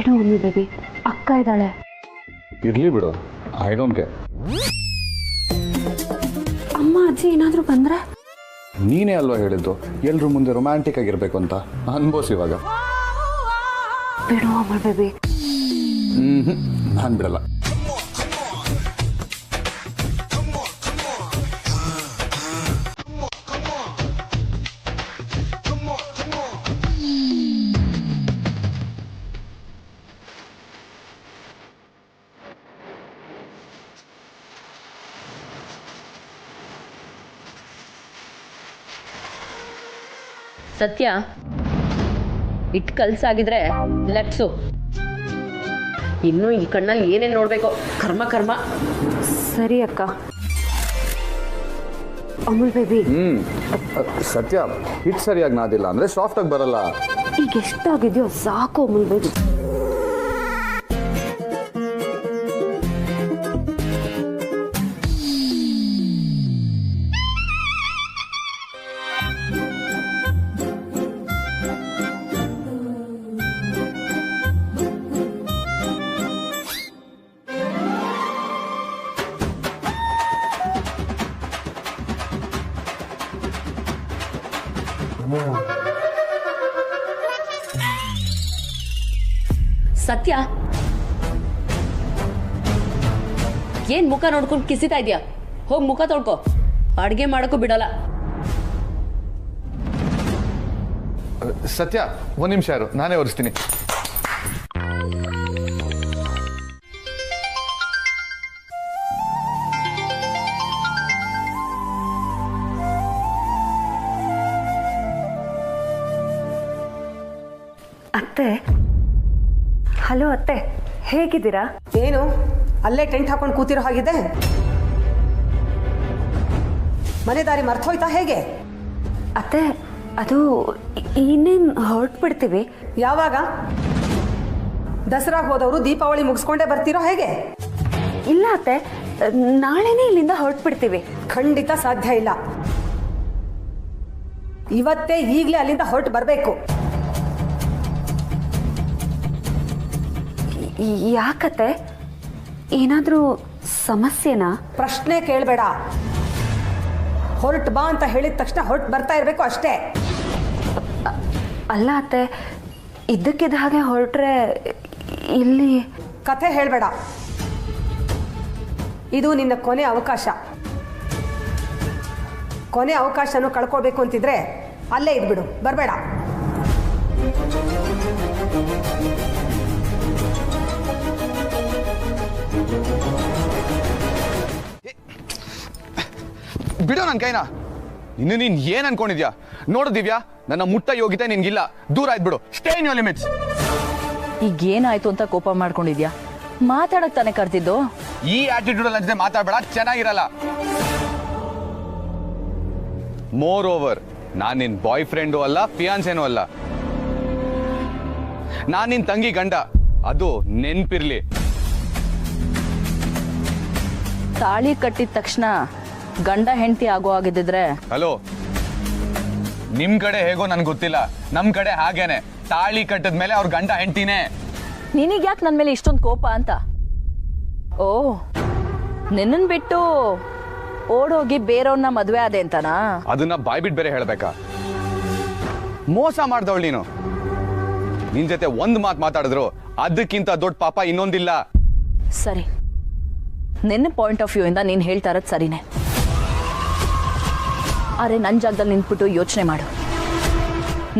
ಬೇಡ ಒಮ್ಮೆ ಬೇಬಿ, ಅಕ್ಕ ಇದ್ದಾಳೆ. ಇರ್ಲಿ ಬಿಡು, ಐ ಡೋಂಟ್ ಕೇರ್. ಅಮ್ಮ ಅಜ್ಜಿ ಏನಾದರೂ ಬಂದ್ರೆ? ನೀನೇ ಅಲ್ವಾ ಹೇಳಿದ್ದು ಎಲ್ರು ಮುಂದೆ ರೊಮ್ಯಾಂಟಿಕ್ ಆಗಿರ್ಬೇಕು ಅಂತ. ಅನ್ಬೋಸ್ ಇವಾಗ. ಬಿಡು ಅಮ್ಮ ಬೇಬಿ. ನಾನು ಬಿಡಲ್ಲ. ಸತ್ಯ, ಇಟ್ಟು ಕಲ್ಸಾಗಿದ್ರೆ ಲಟ್ಸು. ಇನ್ನು ಈ ಕಣ್ಣಲ್ಲಿ ಏನೇನು ನೋಡ್ಬೇಕು, ಕರ್ಮ ಕರ್ಮ. ಸರಿ ಅಕ್ಕ. ಅಮೂಲ್ ಬೇಬಿ, ಸತ್ಯ, ಹಿಟ್ ಸರಿಯಾಗಿ ನಾದಿಲ್ಲ ಅಂದ್ರೆ ಸಾಫ್ಟ್ ಆಗಿ ಬರಲ್ಲ. ಈಗ ಎಷ್ಟಾಗಿದೆಯೋ ಸಾಕು ಅಮೂಲ್ ಬೇಬಿ. ಸತ್ಯ, ಏನ್ ಮುಖ ನೋಡ್ಕೊಂಡು ಕಿಸಿತಾ ಇದೆಯಾ? ಹೋಗಿ ಮುಖ ತೊಳ್ಕೊ, ಅಡ್ಗೆ ಮಾಡಕ್ಕೂ ಬಿಡಲ್ಲ. ಸತ್ಯ, ಒಂದ್ ನಿಮಿಷ ಇರು, ನಾನೇ ಒರೆಸ್ತೀನಿ. ಅತ್ತೆ, ಹಲೋ ಅತ್ತೆ, ಹೇಗಿದ್ದೀರಾ? ಏನು ಅಲ್ಲೇ ಟೆಂಟ್ ಹಾಕೊಂಡು ಕೂತಿರೋ ಹಾಗಿದೆ? ಮನೆ ದಾರಿ ಮರ್ತೋಯ್ತಾ ಹೇಗೆ? ಅತ್ತೆ, ಅದು ಇನ್ನೇನು ಹೊರಟ್ಬಿಡ್ತೀವಿ. ಯಾವಾಗ? ದಸರಾಗೆ ಹೋದವರು ದೀಪಾವಳಿ ಮುಗಿಸ್ಕೊಂಡೇ ಬರ್ತಿರೋ ಹೇಗೆ? ಇಲ್ಲ ಅತ್ತೆ, ನಾಳೆನೇ ಇಲ್ಲಿಂದ ಹೊರಟ್ಬಿಡ್ತೀವಿ. ಖಂಡಿತ ಸಾಧ್ಯ ಇಲ್ಲ. ಇವತ್ತೇ ಈಗಲೇ ಅಲ್ಲಿಂದ ಹೊರಟು ಬರಬೇಕು. ಯಾಕತ್ತೆ, ಏನಾದರೂ ಸಮಸ್ಯೆನಾ? ಪ್ರಶ್ನೆ ಕೇಳಬೇಡ. ಹೊರಟು ಬಾ ಅಂತ ಹೇಳಿದ ತಕ್ಷಣ ಹೊರಟು ಬರ್ತಾ ಇರಬೇಕು ಅಷ್ಟೇ. ಅಲ್ಲ ಅತ್ತೆ, ಇದ್ದಕ್ಕಿದ್ದ ಹಾಗೆ ಹೊರಟ್ರೆ ಇಲ್ಲಿ. ಕಥೆ ಹೇಳಬೇಡ. ಇದು ನಿನ್ನ ಕೊನೆ ಅವಕಾಶ. ಕೊನೆ ಅವಕಾಶನೂ ಕಳ್ಕೊಳ್ಬೇಕು ಅಂತಿದ್ರೆ ಅಲ್ಲೇ ಇದ್ಬಿಡು, ಬರಬೇಡ. ಬಿಡೋ ನನ್ನ ಕೈನ. ಇನ್ನು ನೀನ್ ಏನ್ ಅನ್ಕೊಂಡಿದ್ಯಾ? ನೋಡು ದಿವ್ಯಾ, ನನ್ನ ಮುಟ್ಟ ಯೋಗ್ಯತೆ ನಿನ್ಗಿಲ್ಲ. ದೂರ ಆಯ್ತು, ಸ್ಟೇ ಇನ್ ಯೋರ್ ಲಿಮಿಟ್ಸ್. ಈಗ ಏನಾಯ್ತು ಅಂತ ಕೋಪ ಮಾಡ್ಕೊಂಡಿದ್ಯಾ? ಮಾತಾಡಕ್ ತಾನೇ ಕರ್ತಿದ್ದು. ಈ ಆಟಿಟ್ಯೂಡ್ ಅಲ್ಲಿ ಜೊತೆ ಮಾತಾಡ್ಬೇಡ, ಚೆನ್ನಾಗಿರಲ್ಲ. ಮೋರ್ ಓವರ್, ನಾನ್ ನಿನ್ ಬಾಯ್ ಫ್ರೆಂಡು ಅಲ್ಲ, ಫಿಯಾನ್ಸೇನೂ ಅಲ್ಲ. ನಾನ್ ನಿನ್ ತಂಗಿ ಗಂಡ, ಅದು ನೆನ್ಪಿರ್ಲಿ. ತಾಳಿ ಕಟ್ಟಿದ ತಕ್ಷಣ ಗಂಡ ಹೆಂಡತಿ ಆಗೋ ಆಗಿದ್ದಿದ್ರೆ. ಹಲೋ, ನಿಮ್ ಕಡೆ ಹೇಗೋ ನನ್ಗೆ ಗೊತ್ತಿಲ್ಲ, ನಮ್ ಕಡೆ ಹಾಗೇನೆ. ತಾಳಿ ಕಟ್ಟಿದ್ಮೇಲೆ ಅವ್ರ ಗಂಡ ಹೆಂಡತಿನೇ. ನಿನಗ್ ಯಾಕೆ ನನ್ ಮೇಲೆ ಇಷ್ಟೊಂದು ಕೋಪ ಅಂತ? ಓ, ನಿನ್ನನ್ ಬಿಟ್ಟು ಓಡೋಗಿ ಬೇರೆಯವ್ರನ್ನ ಮದ್ವೆ ಆದೆ ಅಂತನಾ? ಅದನ್ನ ಬಾಯ್ ಬಿಟ್ಟು ಬೇರೆ ಹೇಳ್ಬೇಕಾ? ಮೋಸ ಮಾಡ್ದವಳು ನೀನು. ನಿನ್ ಜೊತೆ ಒಂದ್ ಮಾತು ಮಾತಾಡಿದ್ರು ಅದಕ್ಕಿಂತ ದೊಡ್ಡ ಪಾಪ ಇನ್ನೊಂದಿಲ್ಲ. ಸರಿ, ನಿನ್ನ ಪಾಯಿಂಟ್ ಆಫ್ ವ್ಯೂ ಇಂದ ನೀನ್ ಹೇಳ್ತಾ ಇರೋದು ಸರಿನೇ. ಆದ್ರೆ ನನ್ನ ಜಾಗದಲ್ಲಿ ನಿಂತ್ಬಿಟ್ಟು ಯೋಚನೆ ಮಾಡು.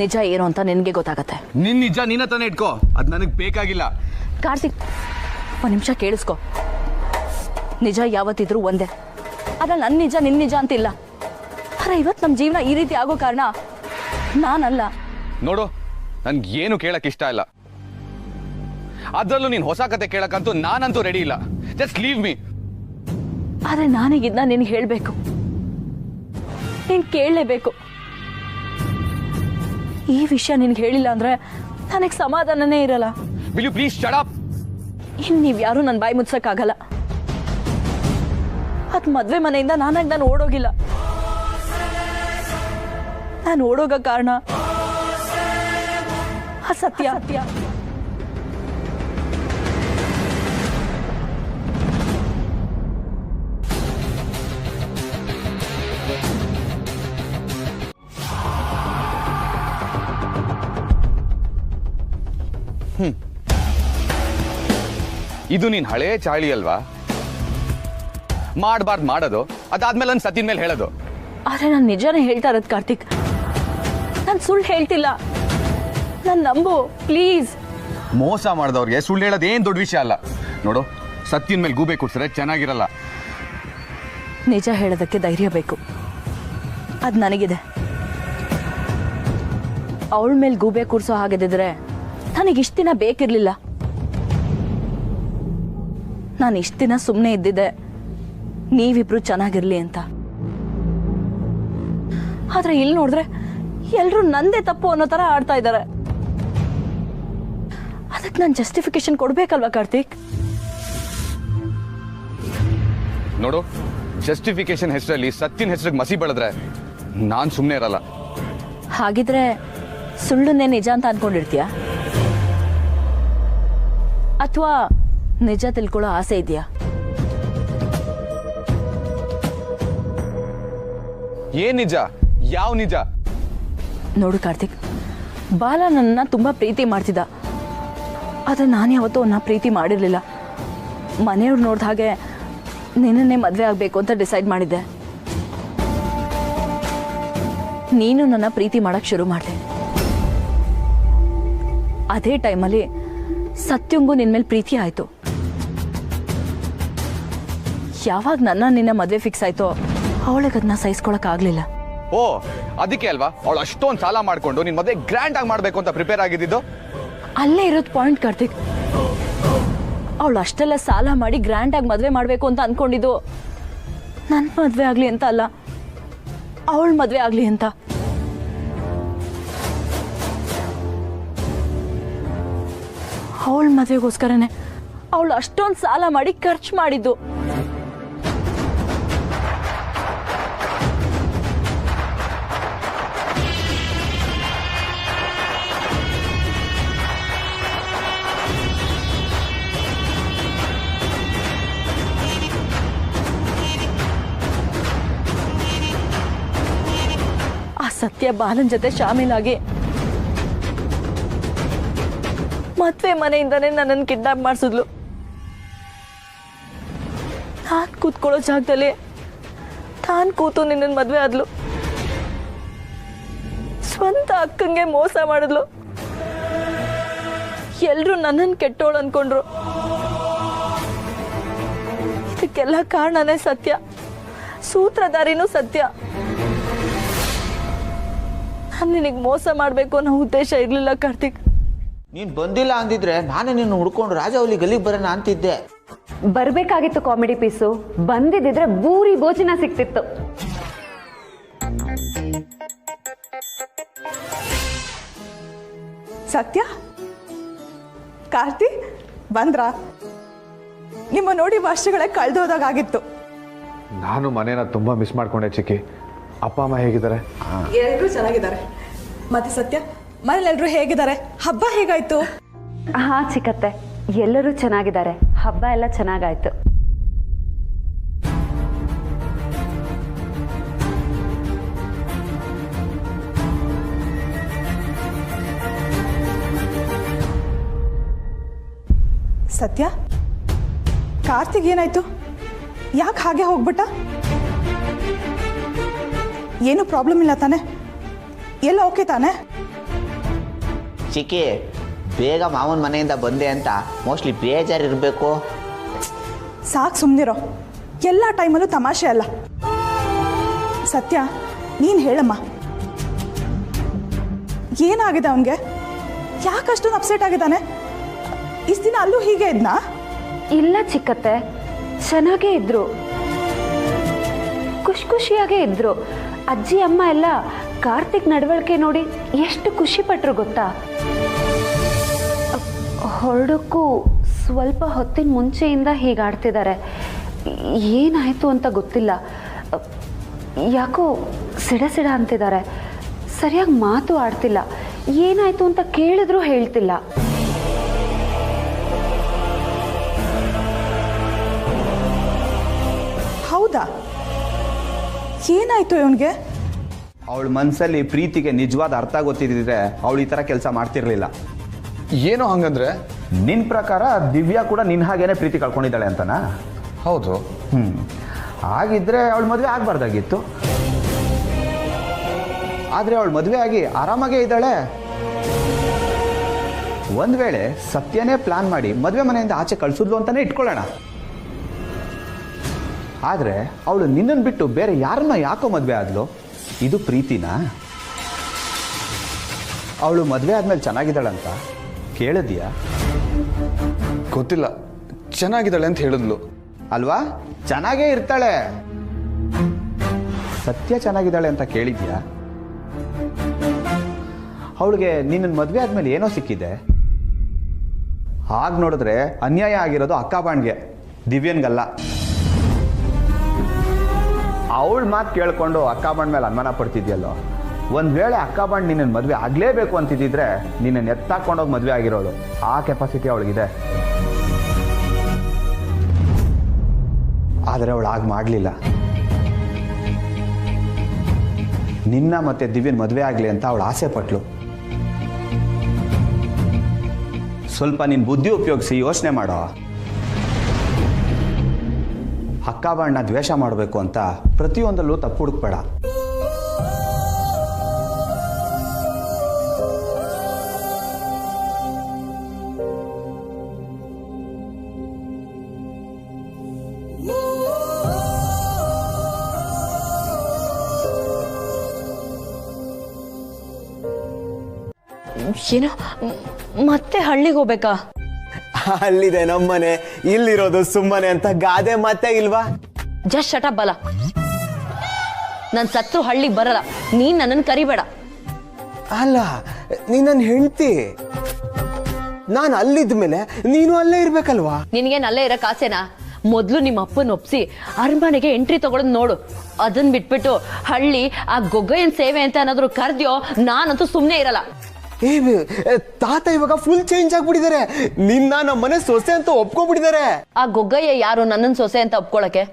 ನಿಜ ಏನು ಅಂತ ನಿನಗೆ ಗೊತ್ತಾಗತ್ತೆ. ನಿನ್ ನಿಜ ನಿನ್ನ ತಾನೇ ಇಟ್ಕೋ, ಅದ್ ನನಗ್ ಬೇಕಾಗಿಲ್ಲ. ಕಾರ್ತಿಕ್, ಒಂದು ನಿಮಿಷ ಕೇಳಿಸ್ಕೊ. ನಿಜ ಯಾವತ್ತಿದ್ರು ಒಂದೇ. ಅದ್ರಲ್ಲಿ ನನ್ನ ನಿಜ ನಿನ್ನ ನಿಜ ಅಂತಿಲ್ಲ. ಆದ್ರೆ ಇವತ್ತು ನಮ್ಮ ಜೀವನ ಈ ರೀತಿ ಆಗೋ ಕಾರಣ ನಾನಲ್ಲ. ನೋಡು, ನನ್ಗೆ ಏನು ಕೇಳಕ್ ಇಷ್ಟ ಇಲ್ಲ. ಅದ್ರಲ್ಲೂ ನೀನ್ ಹೊಸ ಕತೆ ಕೇಳಕ್ಕಂತೂ ನಾನಂತೂ ರೆಡಿ ಇಲ್ಲ. Just leave me. ಆದ್ರೆ ನಾನೀಗಿದ್ನ ನಿನ್ಗೆ ಹೇಳ್ಬೇಕು, ನೀನ್ ಕೇಳಲೇಬೇಕು. ಈ ವಿಷಯ ನಿನ್ಗೆ ಹೇಳಿಲ್ಲ ಅಂದ್ರೆ ನನಗೆ ಸಮಾಧಾನನೇ ಇರಲ್ಲ. Will you please shut up? ಇನ್ ನೀವ್ಯಾರು ನನ್ನ ಬಾಯಿ ಮುಚ್ಚಕ್ಕಾಗಲ್ಲ. ಅದ್ ಮದ್ವೆ ಮನೆಯಿಂದ ನಾನು ಓಡೋಗಿಲ್ಲ. ನಾನು ಓಡೋಗ ಕಾರಣ ಸತ್ಯ. ಇದು ನೀನ್ ಹಳೇ ಚಾಳಿ ಅಲ್ವಾ? ಮಾಡಬಾರ್ದು ಮಾಡೋದು, ಅದಾದ್ಮೇಲೆ ನನ್ನ ಸತಿನ ಮೇಲೆ ಹೇಳೋದು. ಆದ್ರೆ ನಾನು ನಿಜಾನೇ ಹೇಳ್ತಾ ಇರೋದು ಕಾರ್ತಿಕ್, ನಾನು ಸುಳ್ಳು ಹೇಳ್ತಿಲ್ಲ, ನಾನು ನಂಬು ಪ್ಲೀಸ್. ಮೋಸ ಮಾಡಿದವ್ರಿಗೆ ಸುಳ್ಳು ಹೇಳೋದು ಏನ್ ದೊಡ್ಡ ವಿಷಯ ಅಲ್ಲ. ನೋಡು, ಸತ್ತಿನ ಮೇಲೆ ಗೂಬೆ ಕುಡ್ಸಿದ್ರೆ ಚೆನ್ನಾಗಿರಲ್ಲ. ನಿಜ ಹೇಳೋದಕ್ಕೆ ಧೈರ್ಯ ಬೇಕು, ಅದು ನನಗಿದೆ. ಅವಳ ಮೇಲೆ ಗೂಬೆ ಕೂರ್ಸೋ ಹಾಗಿದ್ರೆ ನನಗೆ ಇಷ್ಟು ದಿನ ಬೇಕಿರ್ಲಿಲ್ಲ. ನಾನು ಇಷ್ಟು ದಿನ ಸುಮ್ಮನೆ ಇದ್ದಿದ್ದೆ ನೀವಿಬ್ರು ಚೆನ್ನಾಗಿರ್ಲಿ ಅಂತ. ಆದ್ರೆ ಇಲ್ಲಿ ನೋಡಿದ್ರೆ ಎಲ್ರು ನಂದೇ ತಪ್ಪು ಅನ್ನೋ ತರ ಆಡ್ತಾ ಇದ್ದಾರೆ. ಅದಕ್ಕೆ ನಾನು ಜಸ್ಟಿಫಿಕೇಶನ್ ಕೊಡ್ಬೇಕಲ್ವಾ ಕಾರ್ತಿಕ್? ನೋಡು, ಜಸ್ಟಿಫಿಕೇಶನ್ ಹೆಸರಲ್ಲಿ ಸತ್ತಿನ ಹೆಸರಿಗೆ ಮಸಿ ಬೆಳೆದ್ರೆ ನಾನ್ ಸುಮ್ಮನೆ ಇರಲ್ಲ. ಹಾಗಿದ್ರೆ ಸುಳ್ಳುನ್ನೇ ನಿಜ ಅಂತ ಅನ್ಕೊಂಡಿರ್ತೀಯ, ಅಥವಾ ನಿಜ ತಿಳ್ಕೊಳ್ಳೋ ಆಸೆ ಇದೆಯಾ? ಏನ್ ನಿಜ? ಯಾವ ನಿಜ? ನೋಡು ಕಾರ್ತಿಕ್, ಬಾಲ ನನ್ನ ತುಂಬಾ ಪ್ರೀತಿ ಮಾಡ್ತಿದ್ದ. ಆದ್ರೆ ನಾನು ಯಾವತ್ತೂ ಅವನ್ನ ಪ್ರೀತಿ ಮಾಡಿರ್ಲಿಲ್ಲ. ಮನೆಯವ್ರು ನೋಡ್ದ ಹಾಗೆ ನಿನ್ನನ್ನೇ ಮದುವೆ ಆಗಬೇಕು ಅಂತ ಡಿಸೈಡ್ ಮಾಡಿದ್ದೆ. ನೀನು ನನ್ನ ಪ್ರೀತಿ ಮಾಡಕ್ ಶುರು ಮಾಡಿದೆ. ಅದೇ ಟೈಮಲ್ಲಿ ಸತ್ಯಂಗೂ ನಿನ್ನ ಮೇಲೆ ಪ್ರೀತಿ ಆಯ್ತು. ಯಾವಾಗ ನಿನ್ನ ಮದುವೆ ಫಿಕ್ಸ್ ಆಯ್ತೋ ಅವಳಿಗೆ ಅದನ್ನ ಸಹಿಸ್ಕೊಳಕ್ ಆಗ್ಲಿಲ್ಲ. ಓ, ಅದಕ್ಕೆ ಅಲ್ವಾ ಅವಳು ಅಷ್ಟೊಂದು ಸಾಲ ಮಾಡ್ಕೊಂಡು ನಿನ್ ಮದುವೆ ಗ್ರ್ಯಾಂಡ್ ಆಗಿ ಮಾಡ್ಬೇಕು ಅಂತ ಪ್ರಿಪೇರ್ ಆಗಿದ್ದು? ಅಲ್ಲೇ ಇರೋದು ಪಾಯಿಂಟ್ ಕಾರ್ತಿಕ್. ಅವಳು ಅಷ್ಟೆಲ್ಲ ಸಾಲ ಮಾಡಿ ಗ್ರ್ಯಾಂಡ್ ಆಗಿ ಮದುವೆ ಮಾಡ್ಬೇಕು ಅಂತ ಅನ್ಕೊಂಡಿದ್ದು ನನ್ನ ಮದುವೆ ಆಗ್ಲಿ ಅಂತ ಅಲ್ಲ, ಅವಳ ಮದುವೆ ಆಗ್ಲಿ ಅಂತ. ಅವಳ ಮದುವೆಗೋಸ್ಕರನೇ ಅವಳು ಅಷ್ಟೊಂದು ಸಾಲ ಮಾಡಿ ಖರ್ಚು ಮಾಡಿದ್ದು. ಆ ಸತ್ಯ ಬಾಲನ್ ಜೊತೆ ಶಾಮೀಲಾಗಿ ಮದ್ವೆ ಮನೆಯಿಂದಾನೇ ನನ್ನನ್ನು ಕಿಡ್ನಾಪ್ ಮಾಡಿಸಿದ್ಲು. ನಾನ್ ಕೂತ್ಕೊಳ್ಳೋ ಜಾಗದಲ್ಲಿ ತಾನ್ ಕೂತು ನಿನ್ನ ಮದ್ವೆ ಆದ್ಲು. ಸ್ವಂತ ಅಕ್ಕಂಗೆ ಮೋಸ ಮಾಡಿದ್ಲು. ಎಲ್ರು ನನ್ನನ್ನು ಕೆಟ್ಟೋಳು ಅನ್ಕೊಂಡ್ರು. ಇದಕ್ಕೆಲ್ಲ ಕಾರಣನೇ ಸತ್ಯ, ಸೂತ್ರಧಾರಿನೂ ಸತ್ಯ. ನಾನು ನಿನಗೆ ಮೋಸ ಮಾಡಬೇಕು ಅನ್ನೋ ಉದ್ದೇಶ ಇರಲಿಲ್ಲ ಕಾರ್ತಿಕ್. ನೀನು ಬಂದಿಲ್ಲ ಅಂದಿದ್ರೆ ನಾನೇ ನಿನ್ನ ಹುಡ್ಕೊಂಡು ರಾಜವಲ್ಲಿ ಗಲ್ಲಿಗೆ ಬರೋಣ ಅಂತಿದ್ದೆ. ಬರ್ಬೇಕಾಗಿತ್ತು ಕಾಮಿಡಿ ಪೀಸು, ಬಂದಿದ್ದಿದ್ರೆ ಬೂರಿ ಭೋಜನ ಸಿಕ್ತಿತ್ತು. ಸತ್ಯ, ಕಾರ್ತಿ ಬಂದ್ರ? ನಿಮ್ಮ ನೋಡಿ ವರ್ಷಗಳೇ ಕಳೆದೋದಾಗಿತ್ತು. ನಾನು ಮನೇನ ತುಂಬಾ ಮಿಸ್ ಮಾಡ್ಕೊಂಡೆ ಚಿಕ್ಕಿ. ಅಪ್ಪ ಅಮ್ಮ ಹೇಗಿದ್ದಾರೆ? ಎಲ್ಲರೂ ಚೆನ್ನಾಗಿದ್ದಾರೆ. ಮತ್ತೆ ಸತ್ಯ, ಮನೇಲಿ ಎಲ್ಲರೂ ಹೇಗಿದ್ದಾರೆ? ಹಬ್ಬ ಹೇಗಾಯ್ತು? ಹಾ ಚಿಕ್ಕತ್ತೆ, ಎಲ್ಲರೂ ಚೆನ್ನಾಗಿದ್ದಾರೆ. ಹಬ್ಬ ಎಲ್ಲ ಚೆನ್ನಾಗಾಯ್ತು. ಸತ್ಯ, ಕಾರ್ತಿಕ್ ಏನಾಯ್ತು? ಯಾಕೆ ಹಾಗೆ ಹೋಗ್ಬಿಟ್ಟ? ಏನು ಪ್ರಾಬ್ಲಮ್ ಇಲ್ಲ ತಾನೆ? ಎಲ್ಲ ಓಕೆ ತಾನೆ? ಚಿಕ್ಕಿ, ಬೇಗ ಮಾವನ ಮನೆಯಿಂದ ಬಂದೆ ಅಂತ ಮೋಸ್ಟ್ಲಿ ಬೇಜಾರಿರಬೇಕು. ಸಾಕು ಸುಮ್ಮನಿರೋ. ಎಲ್ಲ ಟೈಮಲ್ಲೂ ತಮಾಷೆ ಅಲ್ಲ. ಸತ್ಯ, ನೀನು ಹೇಳಮ್ಮ, ಏನಾಗಿದೆ ಅವನಿಗೆ? ಯಾಕಷ್ಟೊಂದು ಅಪ್ಸೆಟ್ ಆಗಿದ್ದಾನೆ? ಇಷ್ಟು ದಿನ ಅಲ್ಲೂ ಹೀಗೆ ಇದ್ನಾ? ಇಲ್ಲ ಚಿಕ್ಕತ್ತೆ, ಚೆನ್ನಾಗೇ ಇದ್ರು, ಖುಷಿಯಾಗೇ ಇದ್ರು. ಅಜ್ಜಿ ಅಮ್ಮ ಎಲ್ಲ ಕಾರ್ತಿಕ್ ನಡವಳಿಕೆ ನೋಡಿ ಎಷ್ಟು ಖುಷಿ ಪಟ್ರು ಗೊತ್ತಾ? ಹೊರಡಕ್ಕೂ ಸ್ವಲ್ಪ ಹೊತ್ತಿನ ಮುಂಚೆಯಿಂದ ಹೀಗಾಡ್ತಿದ್ದಾರೆ. ಏನಾಯ್ತು ಅಂತ ಗೊತ್ತಿಲ್ಲ. ಯಾಕೋ ಸಿಡ ಅಂತಿದ್ದಾರೆ. ಸರಿಯಾಗಿ ಮಾತು ಆಡ್ತಿಲ್ಲ. ಏನಾಯ್ತು ಅಂತ ಕೇಳಿದ್ರೂ ಹೇಳ್ತಿಲ್ಲ. ಹೌದಾ? ಏನಾಯ್ತು ಇವನಿಗೆ? ಅವಳ ಮನಸ್ಸಲ್ಲಿ ಪ್ರೀತಿಗೆ ನಿಜವಾದ ಅರ್ಥ ಗೊತ್ತಿದ್ದಿದ್ರೆ ಅವಳು ಈ ಥರ ಕೆಲಸ ಮಾಡ್ತಿರ್ಲಿಲ್ಲ. ಏನೋ ಹಂಗಂದ್ರೆ? ನಿನ್ನ ಪ್ರಕಾರ ದಿವ್ಯಾ ಕೂಡ ನಿನ್ನ ಹಾಗೇನೆ ಪ್ರೀತಿ ಕಳ್ಕೊಂಡಿದ್ದಾಳೆ ಅಂತನಾ? ಹೌದು. ಹಾಗಿದ್ರೆ ಅವಳು ಮದುವೆ ಆಗಬಾರ್ದಾಗಿತ್ತು. ಆದರೆ ಅವಳು ಮದುವೆ ಆಗಿ ಆರಾಮಾಗೇ ಇದ್ದಾಳೆ. ಒಂದು ವೇಳೆ ಸತ್ಯನೇ ಪ್ಲಾನ್ ಮಾಡಿ ಮದುವೆ ಮನೆಯಿಂದ ಆಚೆ ಕಳಿಸಿದ್ಲು ಅಂತಾನೆ ಇಟ್ಕೊಳ್ಳೋಣ. ಆದರೆ ಅವಳು ನಿನ್ನನ್ನು ಬಿಟ್ಟು ಬೇರೆ ಯಾರನ್ನ ಯಾಕೋ ಮದುವೆ ಆದ್ಲು? ಇದು ಪ್ರೀತಿನಾ? ಅವಳು ಮದುವೆ ಆದ್ಮೇಲೆ ಚೆನ್ನಾಗಿದ್ದಾಳಂತ ಕೇಳಿದ್ಯಾ? ಗೊತ್ತಿಲ್ಲ, ಚೆನ್ನಾಗಿದ್ದಾಳೆ ಅಂತ ಹೇಳಿದ್ಲು. ಅಲ್ವಾ? ಚೆನ್ನಾಗೇ ಇರ್ತಾಳೆ. ಸತ್ಯ ಚೆನ್ನಾಗಿದ್ದಾಳೆ ಅಂತ ಕೇಳಿದ್ಯಾ? ಅವಳಿಗೆ ನಿನ್ನ ಮದುವೆ ಆದ್ಮೇಲೆ ಏನೋ ಸಿಕ್ಕಿದೆ. ಹಾಗೆ ನೋಡಿದ್ರೆ ಅನ್ಯಾಯ ಆಗಿರೋದು ಅಕ್ಕಾಬಾಣ್ಗೆ, ದಿವ್ಯನ್ಗಲ್ಲ. ಅವಳ ಮಾತು ಕೇಳ್ಕೊಂಡು ಅಕ್ಕಾಬಾಣ್ ಮೇಲೆ ಅನುಮಾನ ಪಡ್ತಿದ್ಯಲ್ಲೋ. ಒಂದು ವೇಳೆ ಅಕ್ಕಾಬಾಣ್ ನಿನ್ನ ಮದುವೆ ಆಗಲೇಬೇಕು ಅಂತಿದ್ದಿದ್ರೆ ನಿನ್ನನ್ನು ಎತ್ತಾಕೊಂಡೋಗಿ ಮದುವೆ ಆಗಿರೋಳು. ಆ ಕೆಪಾಸಿಟಿ ಅವಳಿಗಿದೆ. ಆದರೆ ಅವಳು ಹಾಗೆ ಮಾಡಲಿಲ್ಲ. ನಿನ್ನ ಮತ್ತೆ ದಿವ್ಯನ್ ಮದುವೆ ಆಗಲಿ ಅಂತ ಅವಳು ಆಸೆ ಪಟ್ಲು. ಸ್ವಲ್ಪ ನಿನ್ನ ಬುದ್ಧಿ ಉಪಯೋಗಿಸಿ ಯೋಚನೆ ಮಾಡೋ. ಅಕ್ಕಾಬಾಣ್ಣ ದ್ವೇಷ ಮಾಡಬೇಕು ಅಂತ ಪ್ರತಿಯೊಂದಲ್ಲೂ ತಪ್ಪು ಹುಡುಕ್ಬೇಡ. ಏನೋ ಮತ್ತೆ ಹಳ್ಳಿಗೆ ಹೋಗ್ಬೇಕಾ? ಅಲ್ಲಿದೆ ನಮ್ಮನೆ, ಇಲ್ಲಿರೋದು ಸುಮ್ಮನೆ ಅಂತ ಗಾದೆ ಮತ್ತೆ ಇಲ್ವಾ? ಜಸ್ಟ್ ಶಟ ಬಲ. ನನ್ ಸತ್ರು ಹಳ್ಳಿಗೆ ಬರಲ್ಲ. ನೀನ್ ನನ್ನನ್ನು ಕರಿಬೇಡ. ಅಲ್ಲ, ನೀನ್ ನನ್ನ ಹೆಂಡ್ತಿ. ನಾನು ಅಲ್ಲಿದ್ಮೇಲೆ ನೀನು ಅಲ್ಲೇ ಇರ್ಬೇಕಲ್ವಾ? ನಿನ್ಗೇನ್ ಅಲ್ಲೇ ಇರಕ್ ಆಸೆನಾ? ಮೊದ್ಲು ನಿಮ್ಮ ಅಪ್ಪನ ಒಪ್ಸಿ ಅರಮನೆಗೆ ಎಂಟ್ರಿ ತಗೊಳೋದ್ ನೋಡು. ಅದನ್ ಬಿಟ್ಬಿಟ್ಟು ಹಳ್ಳಿ ಆ ಗೊಗ್ಗಯ್ಯನ್ ಸೇವೆ ಅಂತ ಏನಾದ್ರು ಕರ್ದ್ಯೋ ನಾನಂತೂ ಸುಮ್ನೆ ಇರಲ್ಲ. ತಾತ ಇವಾಗ ಫುಲ್ ಚೇಂಜ್ ಆಗ್ಬಿಟ್ಟಿದ್ದಾರೆ. ನಿನ್ನ ನಮ್ಮನೆ ಸೊಸೆ ಅಂತ ಒಪ್ಕೊಂಡ್ಬಿಟ್ಟಿದ್ದಾರೆ. ಆ ಗೊಗ್ಗಯ್ಯ ಯಾರು ನನ್ನನ್ ಸೊಸೆ ಅಂತ ಒಪ್ಕೊಳಕ್ಕೆ?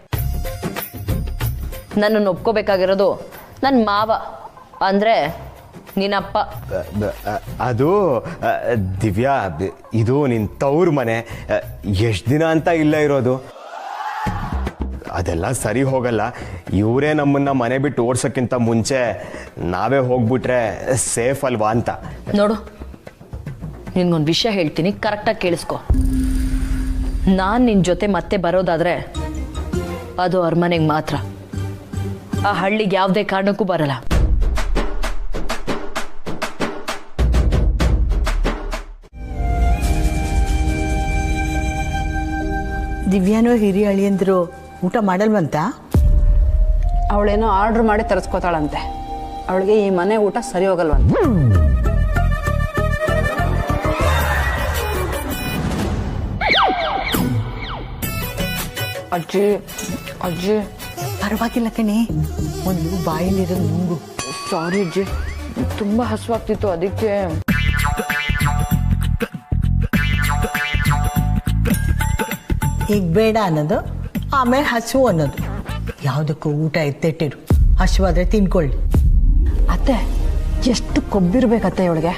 ನನ್ನನ್ನು ಒಪ್ಕೋಬೇಕಾಗಿರೋದು ನನ್ ಮಾವ, ಅಂದ್ರೆ ನಿನ್ನಪ್ಪ. ಅದು ದಿವ್ಯಾ, ಇದು ನಿನ್ ತವ್ರ ಮನೆ. ಎಷ್ಟು ದಿನ ಅಂತ ಇಲ್ಲ ಇರೋದು. ಅದೆಲ್ಲ ಸರಿ ಹೋಗಲ್ಲ. ಇವರೇ ನಮ್ಮನ್ನ ಮನೆ ಬಿಟ್ಟು ಓಡ್ಸೋಕ್ಕಿಂತ ಮುಂಚೆ ನಾವೇ ಹೋಗ್ಬಿಟ್ರೆ ಸೇಫ್ ಅಲ್ವಾ ಅಂತ. ನೋಡು, ನಿನ್ಗೊಂದು ವಿಷಯ ಹೇಳ್ತೀನಿ, ಕರೆಕ್ಟಾಗಿ ಕೇಳಿಸ್ಕೊ. ನಾನ್ ನಿನ್ ಜೊತೆ ಮತ್ತೆ ಬರೋದಾದ್ರೆ ಅದು ಅರಮನೆಗೆ ಮಾತ್ರ. ಆ ಹಳ್ಳಿಗೆ ಯಾವುದೇ ಕಾರಣಕ್ಕೂ ಬರಲ್ಲ. ದಿವ್ಯಾನೋ ಹಿರಿಯ ಅಳಿಯಂದ್ರು ಊಟ ಮಾಡಲ್ವಂತ? ಅವಳೇನೋ ಆರ್ಡ್ರ್ ಮಾಡಿ ತರಿಸ್ಕೋತಾಳಂತೆ. ಅವಳಿಗೆ ಈ ಮನೆ ಊಟ ಸರಿ ಹೋಗಲ್ವಂತೆ. ಅಜ್ಜಿ ಅಜ್ಜಿ, ಪರವಾಗಿಲ್ಲ ಕಣೆ, ಒಂದು ಬಾಯಲ್ಲಿರೋ ನುಂಗು. ಸಾರಿ ಅಜ್ಜಿ, ತುಂಬಾ ಹಸುವಾಗ್ತಿತ್ತು ಅದಕ್ಕೆ. ಈಗ ಬೇಡ ಅನ್ನೋದು, ಆಮೇಲೆ ಹಸುವು ಅನ್ನೋದು. ಯಾವುದಕ್ಕೂ ಊಟ ಎತ್ತಿಟ್ಟಿರು. ಹಸುವಾದ್ರೆ ತಿನ್ಕೊಳ್ಳಿ. ಅತ್ತೆ, ಎಷ್ಟು ಕೊಬ್ಬಿರ್ಬೇಕತ್ತೆ ಇವಳಿಗೆ.